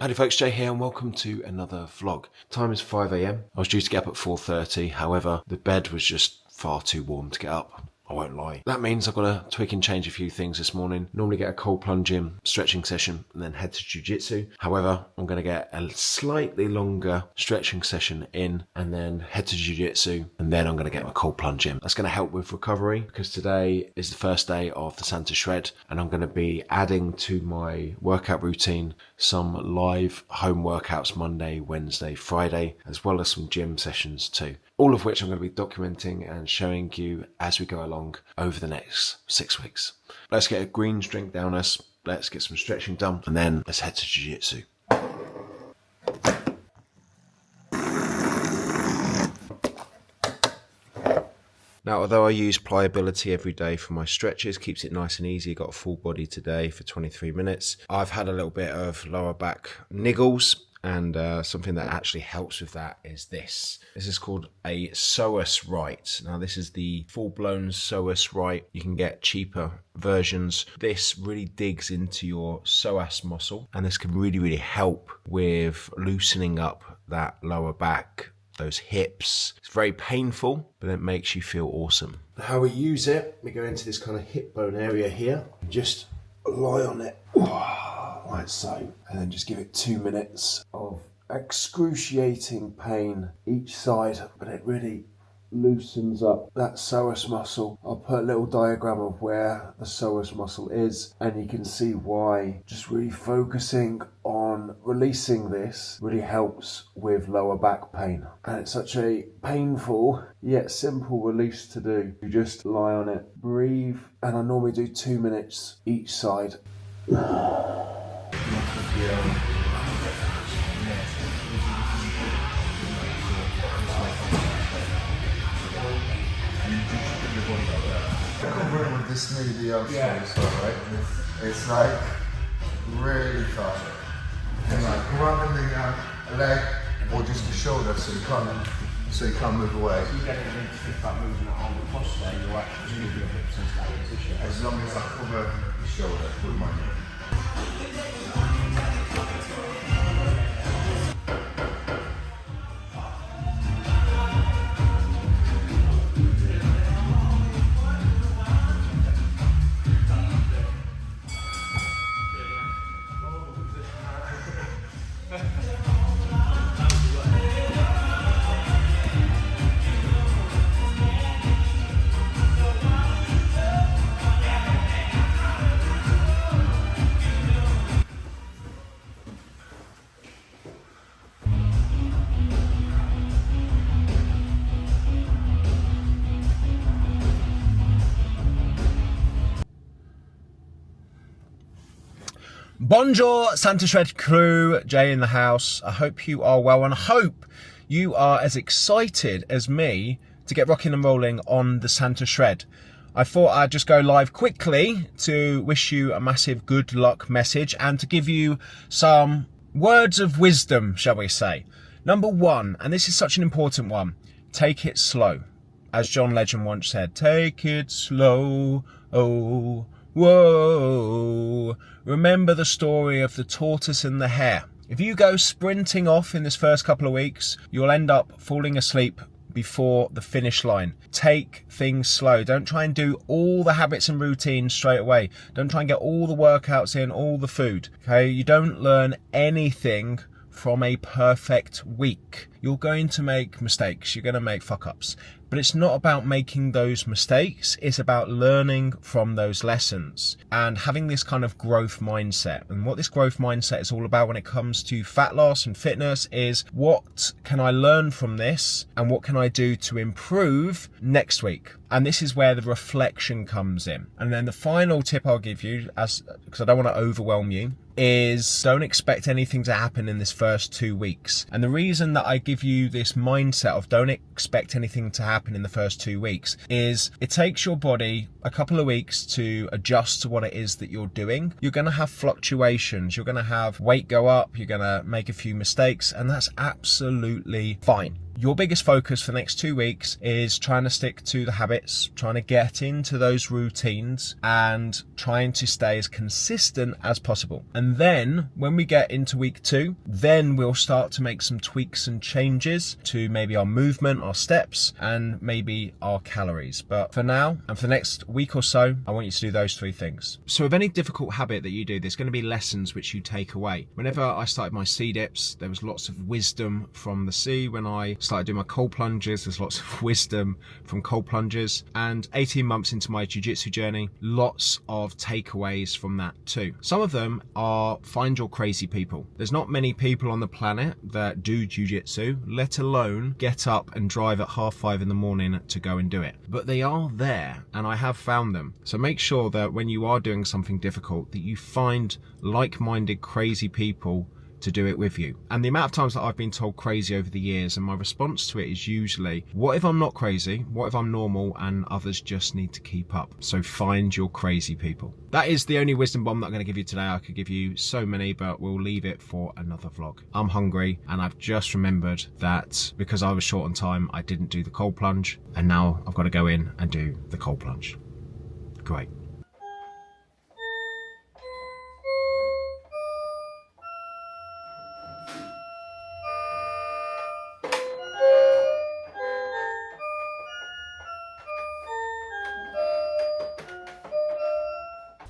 Howdy folks, Jay here and welcome to another vlog. Time is 5 AM. I was due to get up at 4:30, however, the bed was just far too warm to get up. I won't lie. That means I've got to tweak and change a few things this morning. Normally get a cold plunge gym, stretching session, and then head to jiu-jitsu. However, I'm going to get a slightly longer stretching session in and then head to jiu-jitsu, and then I'm going to get my cold plunge in. That's going to help with recovery because today is the first day of the Santa Shred, and I'm going to be adding to my workout routine some live home workouts Monday, Wednesday, Friday, as well as some gym sessions too. All of which I'm going to be documenting and showing you as we go along over the next 6 weeks. Let's get a greens drink down us, let's get some stretching done, and then let's head to jiu-jitsu. Now, although I use pliability every day for my stretches, keeps it nice and easy, got a full body today for 23 minutes. I've had a little bit of lower back niggles, and something that actually helps with that is this. This is called a psoas right. Now this is the full-blown psoas right. You can get cheaper versions. This really digs into your psoas muscle, and this can really help with loosening up that lower back, those hips. It's very painful, but it makes you feel awesome. How we use it, we go into this kind of hip bone area here, just lie on it. Like so, and then just give it 2 minutes of excruciating pain each side, but it really loosens up that psoas muscle. I'll put a little diagram of where the psoas muscle is, and you can see why just really focusing on releasing this really helps with lower back pain. And it's such a painful yet simple release to do. You just lie on it, breathe, and I normally do 2 minutes each side. Covering with this medial shoulder, right? It's like really fun. And like grabbing the leg or just the shoulder so you can't move away. You get it into that movement on the posture, you actually move your hips into that position. As long as I cover the shoulder with my knee. Bonjour, Santa Shred crew, Jay in the house. I hope you are well, and I hope you are as excited as me to get rocking and rolling on the Santa Shred. I thought I'd just go live quickly to wish you a massive good luck message and to give you some words of wisdom, shall we say. Number one, and this is such an important one, take it slow. As John Legend once said, take it slow, oh, whoa. Remember the story of the tortoise and the hare. If you go sprinting off in this first couple of weeks, you'll end up falling asleep before the finish line. Take things slow. Don't try and do all the habits and routines straight away. Don't try and get all the workouts in, all the food. Okay, you don't learn anything from a perfect week. You're going to make mistakes. You're going to make fuck-ups. But it's not about making those mistakes. It's about learning from those lessons and having this kind of growth mindset. And what this growth mindset is all about when it comes to fat loss and fitness is, what can I learn from this and what can I do to improve next week? And this is where the reflection comes in. And then the final tip I'll give you, because I don't want to overwhelm you, is don't expect anything to happen in this first 2 weeks. And the reason that I give you this mindset of don't expect anything to happen in the first 2 weeks is it takes your body a couple of weeks to adjust to what it is that you're doing. You're going to have fluctuations. You're going to have weight go up. You're going to make a few mistakes, and that's absolutely fine. Your biggest focus for the next 2 weeks is trying to stick to the habits, trying to get into those routines and trying to stay as consistent as possible. And then when we get into week 2, then we'll start to make some tweaks and changes to maybe our movement, our steps, and maybe our calories. But for now, and for the next week or so, I want you to do those 3 things. So with any difficult habit that you do, there's going to be lessons which you take away. Whenever I started my sea dips, there was lots of wisdom from the sea. When I started doing my cold plunges, there's lots of wisdom from cold plunges. And 18 months into my jiu-jitsu journey, lots of takeaways from that too. Some of them are find your crazy people. There's not many people on the planet that do jiu-jitsu, let alone get up and drive at 5:30 in the morning to go and do it. But they are there, and I have found them. So make sure that when you are doing something difficult, that you find like-minded crazy people to do it with you. And the amount of times that I've been told crazy over the years, and my response to it is usually, what if I'm not crazy? What if I'm normal and others just need to keep up? So find your crazy people. That is the only wisdom bomb that I'm going to give you today. I could give you so many, but we'll leave it for another vlog. I'm hungry, and I've just remembered that because I was short on time, I didn't do the cold plunge, and now I've got to go in and do the cold plunge. Great.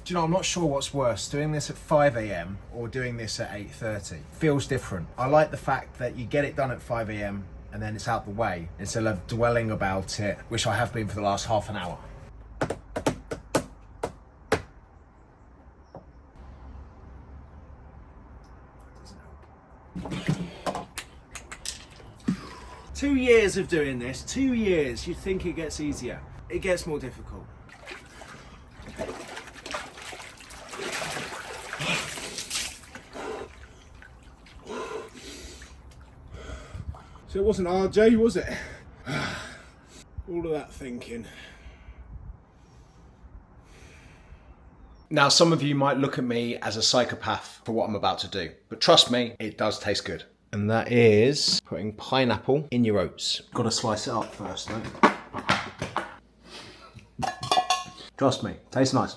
Do you know, I'm not sure what's worse, doing this at 5 AM or doing this at 8:30. Feels different. I like the fact that you get it done at 5 AM and then it's out the way instead of dwelling about it, which I have been for the last half an hour. Doesn't help. 2 years of doing this, 2 years. You'd think it gets easier. It gets more difficult. So it wasn't RJ, was it? All of that thinking. Now, some of you might look at me as a psychopath for what I'm about to do, but trust me, it does taste good. And that is putting pineapple in your oats. Got to slice it up first, though. Trust me, tastes nice.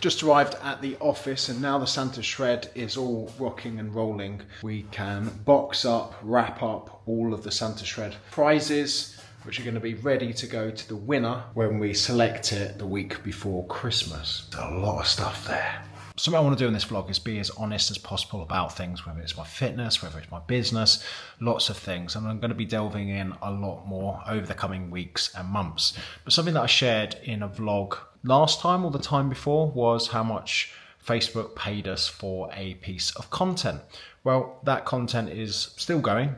Just arrived at the office, and now the Santa Shred is all rocking and rolling. We can box up, wrap up all of the Santa Shred prizes, which are going to be ready to go to the winner when we select it the week before Christmas. There's a lot of stuff there. Something I want to do in this vlog is be as honest as possible about things, whether it's my fitness, whether it's my business, lots of things. And I'm going to be delving in a lot more over the coming weeks and months. But something that I shared in a vlog last time or the time before was how much Facebook paid us for a piece of content. Well, that content is still going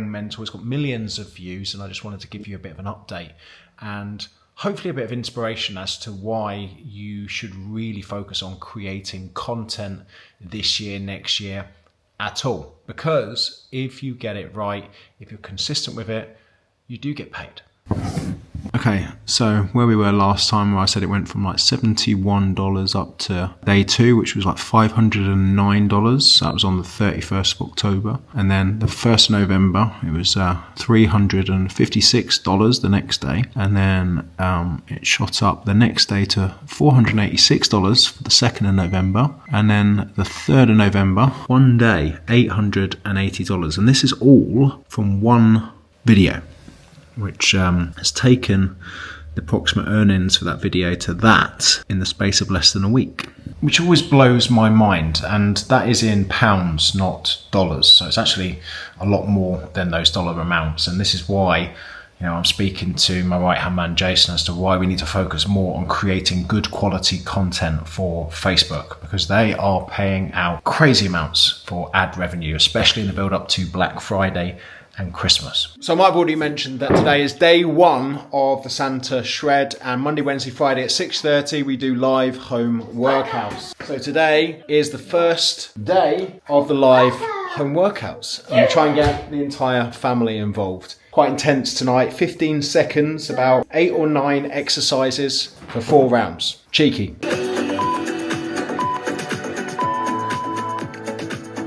mental. It's got millions of views, and I just wanted to give you a bit of an update and hopefully a bit of inspiration as to why you should really focus on creating content this year, next year at all. Because if you get it right, if you're consistent with it, you do get paid. Okay, so where we were last time, where I said it went from like $71 up to day 2, which was like $509. That was on the 31st of October. And then the 1st of November, it was $356 the next day. And then it shot up the next day to $486 for the 2nd of November. And then the 3rd of November, one day, $880. And this is all from one video, which has taken the approximate earnings for that video to that in the space of less than a week, which always blows my mind. And that is in pounds, not dollars. So it's actually a lot more than those dollar amounts. And this is why, I'm speaking to my right-hand man, Jason, as to why we need to focus more on creating good quality content for Facebook, because they are paying out crazy amounts for ad revenue, especially in the build up to Black Friday and Christmas. So I might have already mentioned that today is day 1 of the Santa Shred, and Monday, Wednesday, Friday at 6:30 we do live home workouts. So today is the first day of the live home workouts, and we'll try and get the entire family involved. Quite intense tonight, 15 seconds, about 8 or 9 exercises for 4 rounds. Cheeky.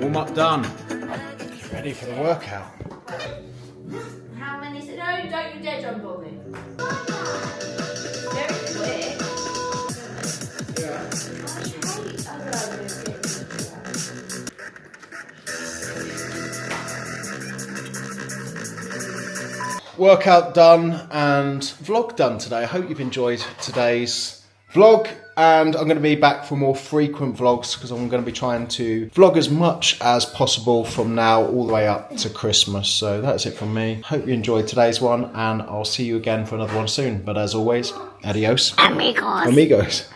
Warm up done. Ready for the workout. dead on Bobby. Very quick. Yeah. Workout done and vlog done today. I hope you've enjoyed today's vlog, and I'm going to be back for more frequent vlogs because I'm going to be trying to vlog as much as possible from now all the way up to Christmas. So that's it from me. Hope you enjoyed today's one, and I'll see you again for another one soon. But as always, adios, amigos.